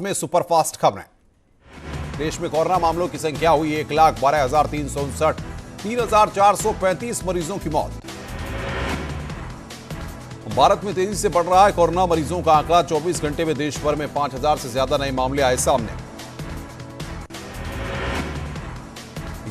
में सुपरफास्ट खबरें। देश में कोरोना मामलों की संख्या हुई 1,12,359, 3,435 मरीजों की मौत। भारत में तेजी से बढ़ रहा है कोरोना मरीजों का आंकड़ा। 24 घंटे में देश भर में 5,000 से ज्यादा नए मामले आए सामने।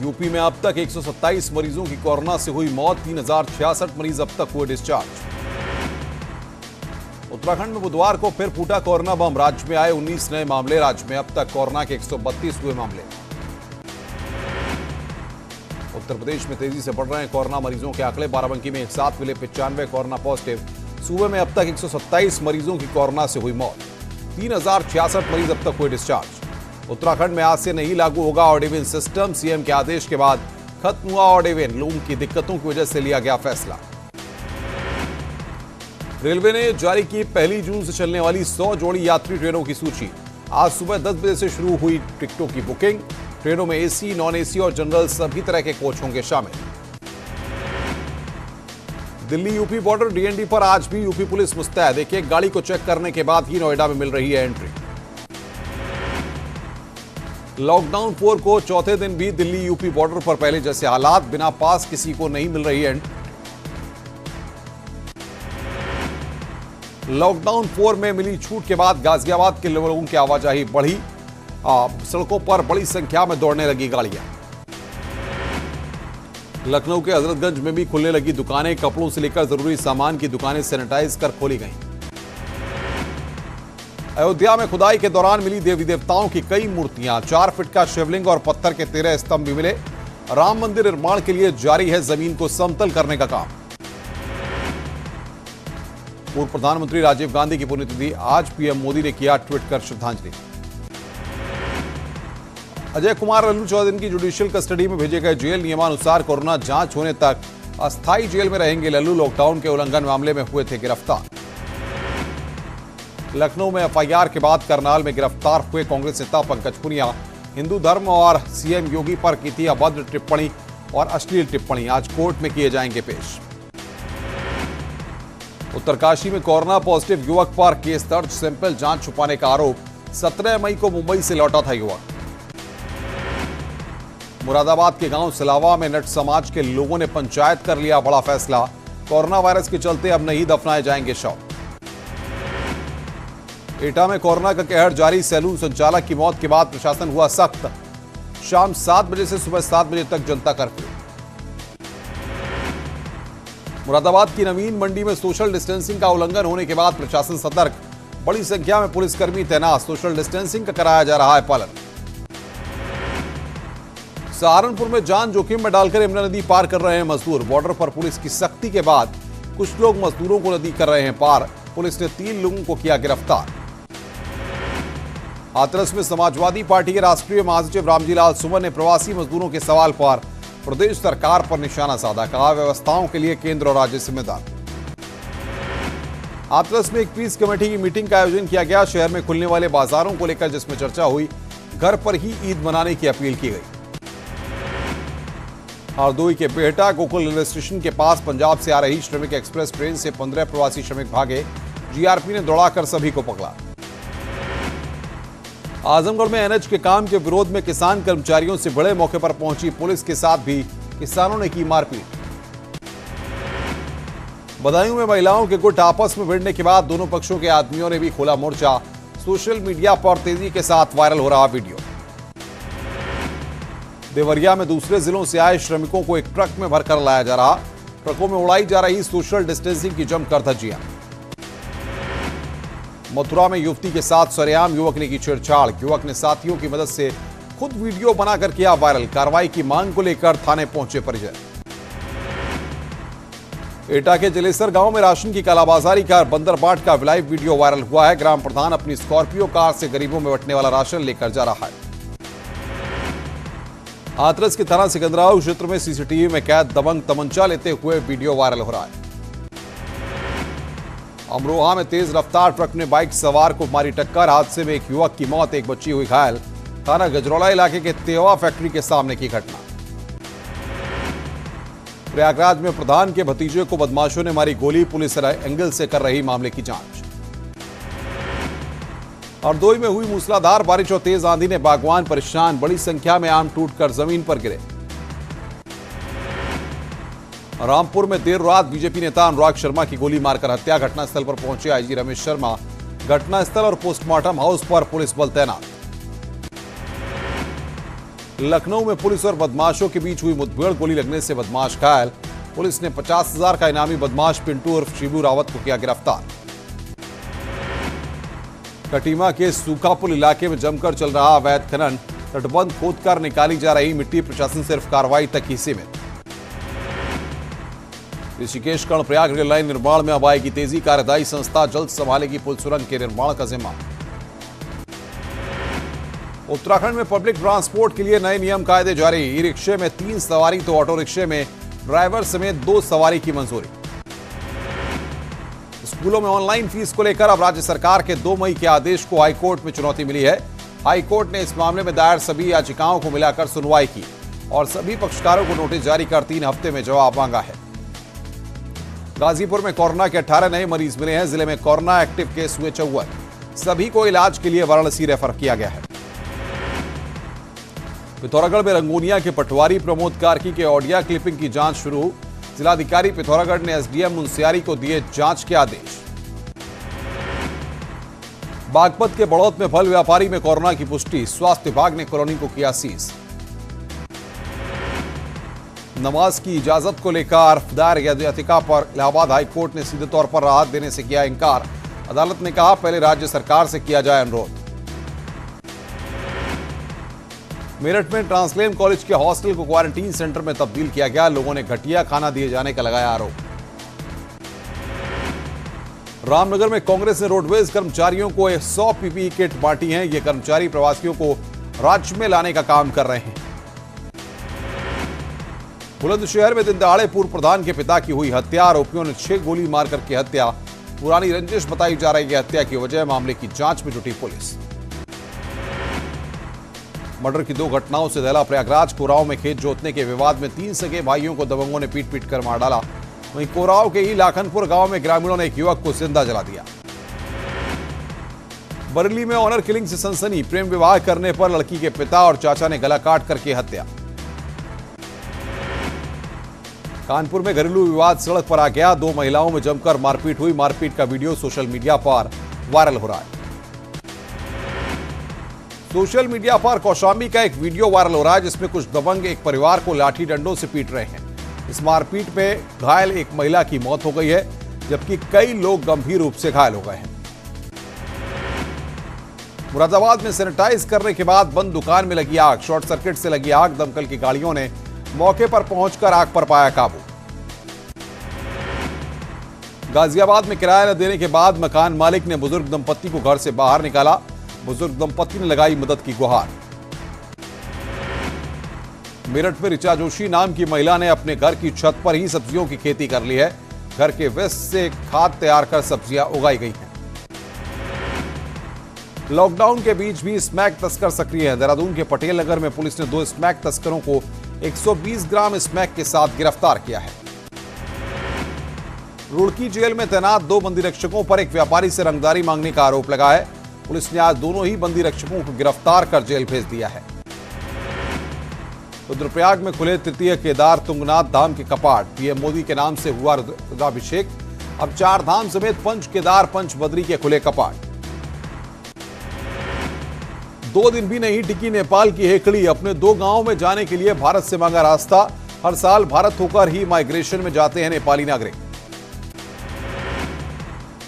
यूपी में अब तक 127 मरीजों की कोरोना से हुई मौत। 3,066 मरीज अब तक हुए डिस्चार्ज। उत्तराखंड में बुधवार को फिर फूटा कोरोना बम। राज्य में आए 19 नए मामले। राज्य में अब तक कोरोना के 132 हुए मामले। उत्तर प्रदेश में तेजी से बढ़ रहे हैं कोरोना मरीजों के आंकड़े। बाराबंकी में एक साथ मिले 95 कोरोना पॉजिटिव। सूबे में अब तक 127 मरीजों की कोरोना से हुई मौत। 3,066 मरीज अब तक हुए डिस्चार्ज। उत्तराखंड में आज से नहीं लागू होगा ऑड इवन सिस्टम। सीएम के आदेश के बाद खत्म हुआ ऑड इवन। लोगों की दिक्कतों की वजह से लिया गया फैसला। रेलवे ने जारी की 1 जून से चलने वाली 100 जोड़ी यात्री ट्रेनों की सूची। आज सुबह 10 बजे से शुरू हुई टिकटों की बुकिंग। ट्रेनों में एसी, नॉन एसी और जनरल सभी तरह के कोच होंगे शामिल। दिल्ली यूपी बॉर्डर डीएनडी पर आज भी यूपी पुलिस मुस्तैद। एक गाड़ी को चेक करने के बाद ही नोएडा में मिल रही है एंट्री। लॉकडाउन 4 को चौथे दिन भी दिल्ली यूपी बॉर्डर पर पहले जैसे हालात। बिना पास किसी को नहीं मिल रही एंट्री। लॉकडाउन 4 में मिली छूट के बाद गाजियाबाद के लोगों की आवाजाही बढ़ी। सड़कों पर बड़ी संख्या में दौड़ने लगी गाड़ियां। लखनऊ के हजरतगंज में भी खुलने लगी दुकानें। कपड़ों से लेकर जरूरी सामान की दुकानें सैनिटाइज कर खोली गईं। अयोध्या में खुदाई के दौरान मिली देवी देवताओं की कई मूर्तियां। 4 फीट का शिवलिंग और पत्थर के 13 स्तंभ भी मिले। राम मंदिर निर्माण के लिए जारी है जमीन को समतल करने का काम। पूर्व प्रधानमंत्री राजीव गांधी की पुण्यतिथि। आज पीएम मोदी ने किया ट्वीट कर श्रद्धांजलि। अजय कुमार लल्लू 14 दिन की जुडिशियल कस्टडी में भेजे गए जेल। नियमानुसार कोरोना जांच होने तक अस्थायी जेल में रहेंगे लल्लू। लॉकडाउन के उल्लंघन मामले में हुए थे गिरफ्तार। लखनऊ में एफआईआर के बाद करनाल में गिरफ्तार हुए कांग्रेस नेता पंकज पुनिया। हिंदू धर्म और सीएम योगी पर की थी अभद्र टिप्पणी और अश्लील टिप्पणी। आज कोर्ट में किए जाएंगे पेश। उत्तरकाशी में कोरोना पॉजिटिव युवक पर केस दर्ज। सैंपल जांच छुपाने का आरोप। 17 मई को मुंबई से लौटा था युवक। मुरादाबाद के गांव सिलावा में नट समाज के लोगों ने पंचायत कर लिया बड़ा फैसला। कोरोना वायरस के चलते अब नहीं दफनाए जाएंगे शव। एटा में कोरोना का कहर जारी। सैलून संचालक की मौत के बाद प्रशासन हुआ सख्त। शाम 7 बजे से सुबह 7 बजे तक जनता कर्फ्यू। मुरादाबाद की नवीन मंडी में सोशल डिस्टेंसिंग का उल्लंघन होने के बाद प्रशासन सतर्क। बड़ी संख्या में पुलिसकर्मी तैनात। सोशल डिस्टेंसिंग का कराया जा रहा है पालन। सहारनपुर में जान जोखिम में डालकर यमुना नदी पार कर रहे हैं मजदूर। बॉर्डर पर पुलिस की सख्ती के बाद कुछ लोग मजदूरों को नदी कर रहे हैं पार। पुलिस ने 3 लोगों को किया गिरफ्तार। हाथरस में समाजवादी पार्टी के राष्ट्रीय महासचिव रामजी लाल सुमन ने प्रवासी मजदूरों के सवाल पर प्रदेश सरकार पर निशाना साधा। कहा व्यवस्थाओं के लिए केंद्र और राज्य जिम्मेदार। हाथरस में एक पीस कमेटी की मीटिंग का आयोजन किया गया। शहर में खुलने वाले बाजारों को लेकर जिसमें चर्चा हुई। घर पर ही ईद मनाने की अपील की गई। हरदोई के बेहटा गोकुल रेलवे स्टेशन के पास पंजाब से आ रही श्रमिक एक्सप्रेस ट्रेन से 15 प्रवासी श्रमिक भागे। जीआरपी ने दौड़ाकर सभी को पकड़ा। आजमगढ़ में एनएच के काम के विरोध में किसान कर्मचारियों से बड़े मौके पर पहुंची पुलिस के साथ भी किसानों ने की मारपीट। बदायूं में महिलाओं के गुट आपस में भिड़ने के बाद दोनों पक्षों के आदमियों ने भी खोला मोर्चा। सोशल मीडिया पर तेजी के साथ वायरल हो रहा वीडियो। देवरिया में दूसरे जिलों से आए श्रमिकों को एक ट्रक में भरकर लाया जा रहा। ट्रकों में उड़ाई जा रही सोशल डिस्टेंसिंग की जमकर धज्जियां। मथुरा में युवती के साथ सरेआम युवक ने की छेड़छाड़। युवक ने साथियों की मदद से खुद वीडियो बनाकर किया वायरल। कार्रवाई की मांग को लेकर थाने पहुंचे परिजन। एटा के जलेसर गांव में राशन की कालाबाजारी का बंदरबाट का लाइव वीडियो वायरल हुआ है। ग्राम प्रधान अपनी स्कॉर्पियो कार से गरीबों में बंटने वाला राशन लेकर जा रहा है। हाथरस के थाना सिकंदराव क्षेत्र में सीसीटीवी में कैद दबंग तमंचा लेते हुए वीडियो वायरल हो रहा है। अमरोहा में तेज रफ्तार ट्रक ने बाइक सवार को मारी टक्कर। हादसे में एक युवक की मौत, एक बच्ची हुई घायल। थाना गजरौला इलाके के तेवा फैक्ट्री के सामने की घटना। प्रयागराज में प्रधान के भतीजे को बदमाशों ने मारी गोली। पुलिस एंगल से कर रही मामले की जांच। हरदोई में हुई मूसलाधार बारिश और तेज आंधी ने बागवान परेशान, बड़ी संख्या में आम टूटकर जमीन पर गिरे। रामपुर में देर रात बीजेपी नेता अनुराग शर्मा की गोली मारकर हत्या, घटनास्थल पर पहुंचे आईजी रमेश शर्मा, घटनास्थल और पोस्टमार्टम हाउस पर पुलिस बल तैनात। लखनऊ में पुलिस और बदमाशों के बीच हुई मुठभेड़, गोली लगने से बदमाश घायल, पुलिस ने 50,000 का इनामी बदमाश पिंटू उर्फ शिबू रावत को किया गिरफ्तार। कटीमा के सूखापुल इलाके में जमकर चल रहा अवैध खनन, तटबंध खोदकर निकाली जा रही मिट्टी, प्रशासन सिर्फ कार्रवाई तक ही सीमित। ऋषिकेश कर्णप्रयाग रेल लाइन निर्माण में अब आएगी तेजी, कार्यदायी संस्था जल्द संभालेगी पुल सुरंग के निर्माण का जिम्मा। उत्तराखंड में पब्लिक ट्रांसपोर्ट के लिए नए नियम कायदे जारी, ई रिक्शे में 3 सवारी तो ऑटो रिक्शे में ड्राइवर समेत 2 सवारी की मंजूरी। स्कूलों में ऑनलाइन फीस को लेकर अब राज्य सरकार के 2 मई के आदेश को हाईकोर्ट में चुनौती मिली है। हाईकोर्ट ने इस मामले में दायर सभी याचिकाओं को मिलाकर सुनवाई की और सभी पक्षकारों को नोटिस जारी कर 3 हफ्ते में जवाब मांगा है। गाजीपुर में कोरोना के 18 नए मरीज मिले हैं, जिले में कोरोना एक्टिव केस हुए 54, सभी को इलाज के लिए वाराणसी रेफर किया गया है। पिथौरागढ़ में रंगूनिया के पटवारी प्रमोद कार्की के ऑडियो क्लिपिंग की जांच शुरू, जिलाधिकारी पिथौरागढ़ ने एसडीएम मुंसियारी को दिए जांच के आदेश। बागपत के बड़ौत में फल व्यापारी में कोरोना की पुष्टि, स्वास्थ्य विभाग ने कॉलोनी को किया सीज। नमाज की इजाजत को लेकर दायर याचिका पर इलाहाबाद हाईकोर्ट ने सीधे तौर पर राहत देने से किया इंकार, अदालत ने कहा पहले राज्य सरकार से किया जाए अनुरोध। मेरठ में ट्रांसलेम कॉलेज के हॉस्टल को क्वारंटीन सेंटर में तब्दील किया गया, लोगों ने घटिया खाना दिए जाने का लगाया आरोप। रामनगर में कांग्रेस ने रोडवेज कर्मचारियों को 100 पीपीई किट बांटी हैं, ये कर्मचारी प्रवासियों को राज्य में लाने का काम कर रहे हैं। बुलंदशहर में दिन दहाड़े पूर्व प्रधान के पिता की हुई हत्या, आरोपियों ने 6 गोली मारकर की हत्या, पुरानी रंजिश बताई जा रही है हत्या की वजह, मामले की जांच में जुटी पुलिस। मर्डर की 2 घटनाओं से दहला प्रयागराज, कोराव में खेत जोतने के विवाद में 3 सगे भाइयों को दबंगों ने पीट पीट कर मार डाला, वहीं कोराव के ही लाखनपुर गांव में ग्रामीणों ने एक युवक को जिंदा जला दिया। बरेली में ऑनर किलिंग से सनसनी, प्रेम विवाह करने पर लड़की के पिता और चाचा ने गला काट करके हत्या। कानपुर में घरेलू विवाद सड़क पर आ गया, 2 महिलाओं में जमकर मारपीट हुई, मारपीट का वीडियो सोशल मीडिया पर वायरल हो रहा है। सोशल मीडिया पर कौशाम्बी का एक वीडियो वायरल हो रहा है जिसमें कुछ दबंग एक परिवार को लाठी डंडों से पीट रहे हैं। इस मारपीट में घायल एक महिला की मौत हो गई है, जबकि कई लोग गंभीर रूप से घायल हो गए हैं। मुरादाबाद में सैनिटाइज करने के बाद बंद दुकान में लगी आग, शॉर्ट सर्किट से लगी आग, दमकल की गाड़ियों ने मौके पर पहुंचकर आग पर पाया काबू। गाजियाबाद में किराया न देने के बाद मकान मालिक ने बुजुर्ग दंपत्ति को घर से बाहर निकाला, बुजुर्ग दंपत्ति ने लगाई मदद की गुहार। मेरठ में ऋचा जोशी नाम की महिला ने अपने घर की छत पर ही सब्जियों की खेती कर ली है, घर के वेस्ट से खाद तैयार कर सब्जियां उगाई गई हैं। लॉकडाउन के बीच भी स्मैक तस्कर सक्रिय हैं, देहरादून के पटेल नगर में पुलिस ने 2 स्मैक तस्करों को 120 ग्राम स्मैक के साथ गिरफ्तार किया है। रुड़की जेल में तैनात 2 बंदी रक्षकों पर एक व्यापारी से रंगदारी मांगने का आरोप लगा है, पुलिस ने आज दोनों ही बंदी रक्षकों को गिरफ्तार कर जेल भेज दिया है। रुद्रप्रयाग में खुले तृतीय केदार तुंगनाथ धाम के कपाट, पीएम मोदी के नाम से हुआ रुद्राभिषेक, अब 4 धाम समेत पंच केदार पंच बद्री के खुले कपाट। 2 दिन भी नहीं टिकी नेपाल की हेकड़ी, अपने 2 गांवों में जाने के लिए भारत से मांगा रास्ता, हर साल भारत होकर ही माइग्रेशन में जाते हैं नेपाली नागरिक।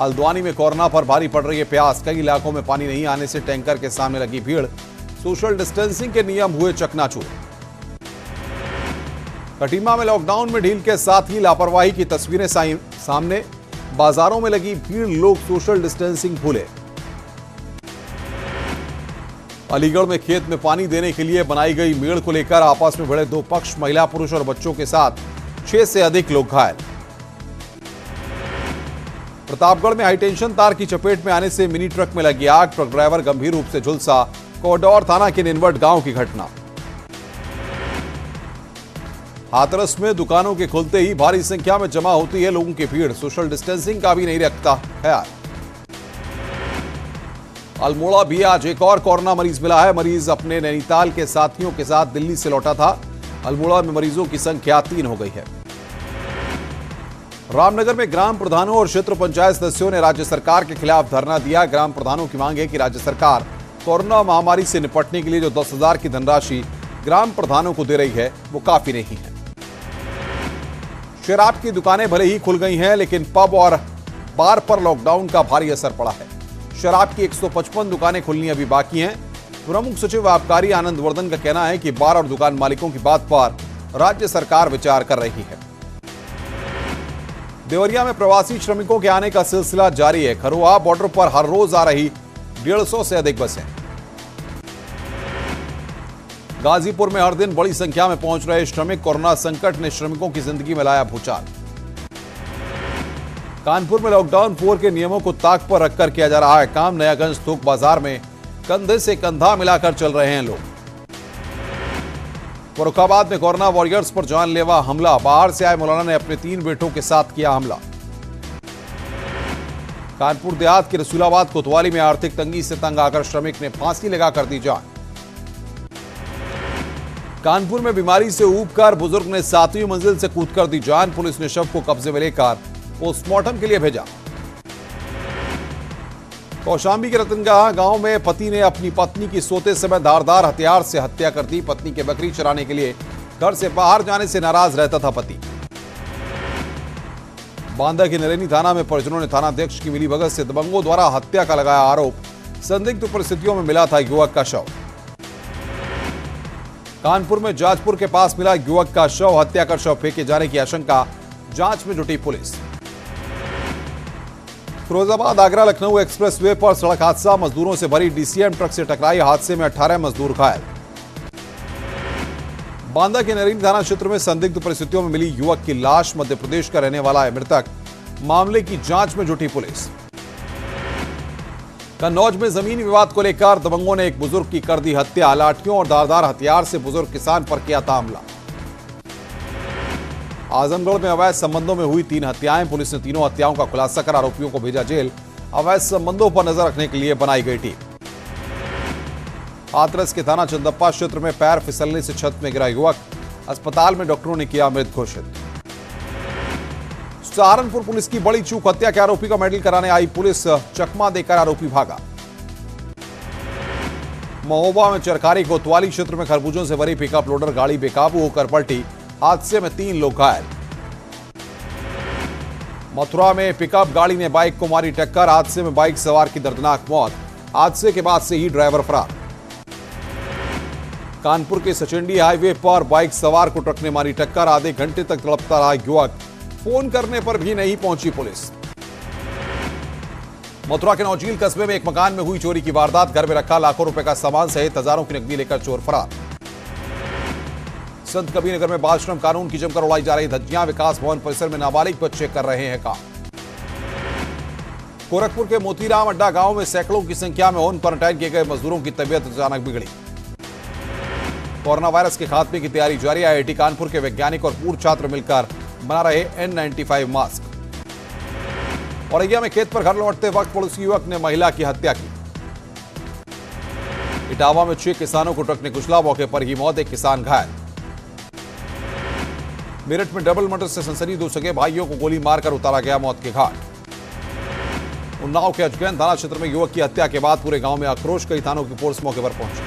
हल्द्वानी में कोरोना पर भारी पड़ रही है प्यास, कई इलाकों में पानी नहीं आने से टैंकर के सामने लगी भीड़, सोशल डिस्टेंसिंग के नियम हुए चकनाचूर। कटीमा में लॉकडाउन में ढील के साथ ही लापरवाही की तस्वीरें सामने, बाजारों में लगी भीड़, लोग सोशल डिस्टेंसिंग भूले। अलीगढ़ में खेत में पानी देने के लिए बनाई गई मेड़ को लेकर आपस में भिड़े 2 पक्ष, महिला पुरुष और बच्चों के साथ 6 से अधिक लोग घायल। प्रतापगढ़ में हाईटेंशन तार की चपेट में आने से मिनी ट्रक में लगी आग, ट्रक ड्राइवर गंभीर रूप से झुलसा, कोडौर थाना के निनवट गांव की घटना। हाथरस में दुकानों के खुलते ही भारी संख्या में जमा होती है लोगों की भीड़, सोशल डिस्टेंसिंग का भी नहीं रखता ख्याल। अल्मोड़ा भी आज एक और कोरोना मरीज मिला है। मरीज अपने नैनीताल के साथियों के साथ दिल्ली से लौटा था। अल्मोड़ा में मरीजों की संख्या 3 हो गई है। रामनगर में ग्राम प्रधानों और क्षेत्र पंचायत सदस्यों ने राज्य सरकार के खिलाफ धरना दिया। ग्राम प्रधानों की मांग है कि राज्य सरकार कोरोना महामारी से निपटने के लिए जो 10,000 की धनराशि ग्राम प्रधानों को दे रही है वो काफी नहीं है। शराब की दुकानें भले ही खुल गई हैं, लेकिन पब और बार पर लॉकडाउन का भारी असर पड़ा है। शराब की 155 दुकानें खुलनी अभी बाकी हैं। प्रमुख सचिव आबकारी आनंद वर्धन का कहना है कि बार और दुकान मालिकों की बात पर राज्य सरकार विचार कर रही है। देवरिया में प्रवासी श्रमिकों के आने का सिलसिला जारी है। खरुआ बॉर्डर पर हर रोज आ रही 150 से अधिक बसें। गाजीपुर में हर दिन बड़ी संख्या में पहुंच रहे श्रमिक। कोरोना संकट ने श्रमिकों की जिंदगी में लाया भूचाल। कानपुर में लॉकडाउन 4 के नियमों को ताक पर रखकर किया जा रहा है काम। नयागंज थोक बाजार में कंधे से कंधा मिलाकर चल रहे हैं लोग। फर्रुखाबाद में कोरोना वॉरियर्स पर जानलेवा हमला। बाहर से आए मौलाना ने अपने 3 बेटों के साथ किया हमला। कानपुर देहात के रसूलाबाद कोतवाली में आर्थिक तंगी से तंग आकर श्रमिक ने फांसी लगाकर दी जान। कानपुर में बीमारी से ऊबकर बुजुर्ग ने 7वीं मंजिल से कूदकर दी जान। पुलिस ने शव को कब्जे में लेकर पोस्टमार्टम के लिए भेजा। कौशाम्बी के रतनगाह गांव में पति ने अपनी पत्नी की सोते समय धारदार हथियार से हत्या कर दी। पत्नी के बकरी चराने के लिए घर से बाहर जाने से नाराज रहता था पति। बांदा के नरेनी थाना में परिजनों ने थानाध्यक्ष की मिलीभगत से दबंगों द्वारा हत्या का लगाया आरोप। संदिग्ध परिस्थितियों में मिला था युवक का शव। कानपुर में जाजपुर के पास मिला युवक का शव। हत्या कर शव फेंके जाने की आशंका, जांच में जुटी पुलिस। फिरोजाबाद आगरा लखनऊ एक्सप्रेसवे पर सड़क हादसा। मजदूरों से भरी डीसीएम ट्रक से टकराई। हादसे में 18 मजदूर घायल। बांदा के नरेनी थाना क्षेत्र में संदिग्ध परिस्थितियों में मिली युवक की लाश। मध्य प्रदेश का रहने वाला है मृतक। मामले की जांच में जुटी पुलिस। कन्नौज में जमीन विवाद को लेकर दबंगों ने एक बुजुर्ग की कर दी हत्या। लाठियों और धारदार हथियार से बुजुर्ग किसान पर किया था हमला। आजमगढ़ में अवैध संबंधों में हुई 3 हत्याएं। पुलिस ने तीनों हत्याओं का खुलासा कर आरोपियों को भेजा जेल। अवैध संबंधों पर नजर रखने के लिए बनाई गई टीम। हाथरस के थाना चंदप्पा क्षेत्र में पैर फिसलने से छत में गिरा युवक। अस्पताल में डॉक्टरों ने किया मृत घोषित। सहारनपुर पुलिस की बड़ी चूक। हत्या के आरोपी का मेडल कराने आई पुलिस। चकमा देकर आरोपी भागा। महोबा में चरखारी कोतवाली क्षेत्र में खरबूजों से भरी पिकअप लोडर गाड़ी बेकाबू होकर पलटी। हादसे में 3 लोग घायल। मथुरा में पिकअप गाड़ी ने बाइक को मारी टक्कर। हादसे में बाइक सवार की दर्दनाक मौत। हादसे के बाद से ही ड्राइवर फरार। कानपुर के सचंडी हाईवे पर बाइक सवार को ट्रक ने मारी टक्कर। आधे घंटे तक तड़पता रहा युवक। फोन करने पर भी नहीं पहुंची पुलिस। मथुरा के नौचील कस्बे में एक मकान में हुई चोरी की वारदात। घर में रखा लाखों रुपए का सामान सहित हजारों की नकदी लेकर चोर फरार। संत कबीरनगर में बाल श्रम कानून की जमकर उड़ाई जा रही धज्जियां। विकास भवन परिसर में नाबालिग बच्चे कर रहे हैं काम। गोरखपुर के मोतीराम अड्डा गांव में सैकड़ों की संख्या में होम क्वारंटाइन किए गए मजदूरों की तबीयत अचानक बिगड़ी। कोरोना वायरस के खात्मे की तैयारी जारी है। आईआईटी कानपुर के वैज्ञानिक और पूर्व छात्र मिलकर बना रहे N95 मास्क। औरैया में खेत पर घर लौटते वक्त पड़ोसी युवक ने महिला की हत्या की। इटावा में 6 किसानों को ट्रक ने कुचला। मौके पर ही मौत। एक किसान घायल। मेरठ में डबल मर्डर से सनसनी। 2 सगे भाइयों को गोली मारकर उतारा गया मौत के घाट। उन्नाव के अजगैन थाना क्षेत्र में युवक की हत्या के बाद पूरे गांव में आक्रोश। कई थानों की पुलिस मौके पर पहुंची।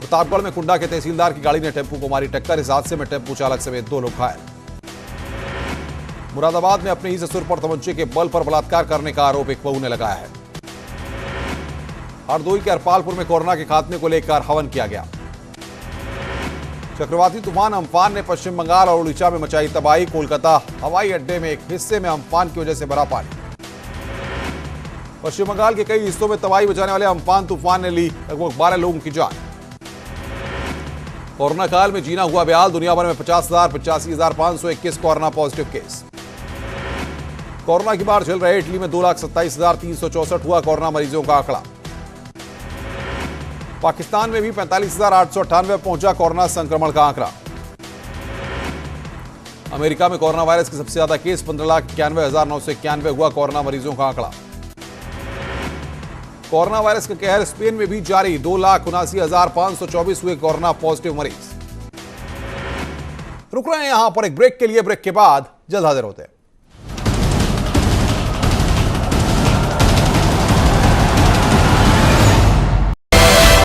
प्रतापगढ़ में कुंडा के तहसीलदार की गाड़ी ने टेम्पू को मारी टक्कर। इस हादसे में टेम्पू चालक समेत 2 लोग घायल। मुरादाबाद में अपने ही ससुर पर तमंचे के बल पर बलात्कार करने का आरोप एक बहू ने लगाया है। हरदोई के अरपालपुर में कोरोना के खात्मे को लेकर हवन किया गया। चक्रवाती तूफान अम्फान ने पश्चिम बंगाल और उड़ीसा में मचाई तबाही। कोलकाता हवाई अड्डे में एक हिस्से में अम्फान की वजह से भरा पानी। पश्चिम बंगाल के कई हिस्सों में तबाही मचाने वाले अम्फान तूफान ने ली लगभग 12 लोगों की जान। कोरोना काल में जीना हुआ बेहाल। दुनिया भर में 85,521 कोरोना पॉजिटिव केस। कोरोना की मार झेल रहे इटली में 2,27,364 हुआ कोरोना मरीजों का आंकड़ा। पाकिस्तान में भी 45,898 पहुंचा कोरोना संक्रमण का आंकड़ा। अमेरिका में कोरोना वायरस के सबसे ज्यादा केस 15,91,991 हुआ कोरोना मरीजों का आंकड़ा। कोरोना वायरस का कहर स्पेन में भी जारी। 2,79,524 हुए कोरोना पॉजिटिव मरीज। रुक रहे हैं यहां पर एक ब्रेक के लिए। ब्रेक के बाद जल्द हाजिर होते हैं।